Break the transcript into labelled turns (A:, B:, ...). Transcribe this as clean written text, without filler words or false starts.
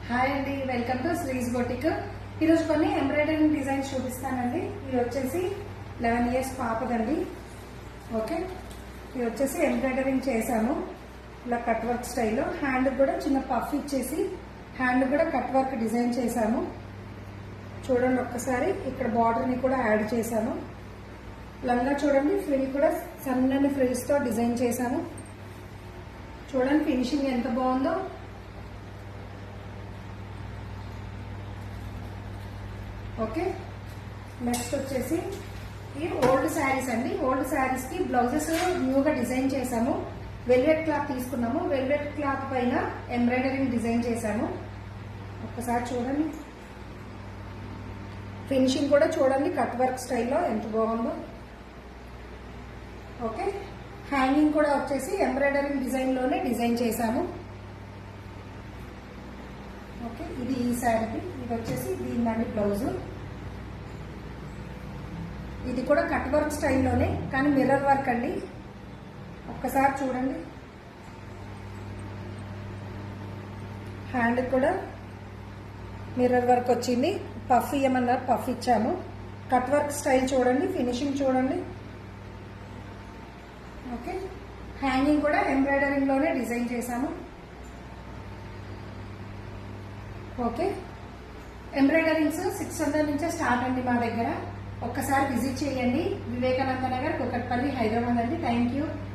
A: Hi అండి, welcome to శ్రీస్ boutique. ఈరోజు కొన్ని ఎంబ్రాయిడరింగ్ డిజైన్స్ చూపిస్తానండి. ఇది వచ్చేసి 11 years పాపదండి. ఓకే, ఇది వచ్చేసి ఎంబ్రాయిడరింగ్ చేశాను ఇలా కట్ వర్క్ స్టైల్లో. హ్యాండ్ కూడా చిన్న పఫ్ ఇచ్చేసి హ్యాండ్ కూడా కట్ వర్క్ డిజైన్ చేశాము. చూడండి ఒక్కసారి, ఇక్కడ బార్డర్ని కూడా యాడ్ చేశాను. లంగా చూడండి, ఫ్రిల్ కూడా సన్నని ఫ్రిల్స్తో డిజైన్ చేశాను. చూడండి ఫినిషింగ్ ఎంత బాగుందో. ఓకే, నెక్స్ట్ వచ్చేసి ఈ ఓల్డ్ శారీస్ అండి. ఓల్డ్ శారీస్ కి బ్లౌజెస్ న్యూగా డిజైన్ చేశాము. వెల్వెట్ క్లాత్ తీసుకున్నాము. వెల్వెట్ క్లాత్ పైన ఎంబ్రాయిడరింగ్ డిజైన్ చేశాము. ఒక్కసారి చూడండి, ఫినిషింగ్ కూడా చూడండి కట్ వర్క్ స్టైల్లో ఎంత బాగుందో. ఓకే, హ్యాంగింగ్ కూడా వచ్చేసి ఎంబ్రాయిడరింగ్ డిజైన్ లోనే డిజైన్ చేశాము. ఓకే, ఇది ఈ శారీకి. ఇది వచ్చేసి దీని బ్లౌజ్. ఇది కూడా కట్ వర్క్ స్టైల్లోనే కానీ మిర్రర్ వర్క్ అండి. ఒక్కసారి చూడండి, హ్యాండ్ కూడా మిర్రర్ వర్క్ వచ్చింది. పఫ్ ఇయ్యమన్నారు, పఫ్ ఇచ్చాము. కట్ వర్క్ స్టైల్ చూడండి, ఫినిషింగ్ చూడండి. ఓకే, హ్యాంగింగ్ కూడా ఎంబ్రాయిడరింగ్ లోనే డిజైన్ చేశాము. ఓకే, ఎంబ్రాయిడరింగ్స్ 600 నుంచే స్టార్ట్ అండి మా దగ్గర. ఒక్కసారి విజిట్ చేయండి. వివేకానంద నగర్, కుకట్పల్లి, హైదరాబాద్ అండి. Thank you.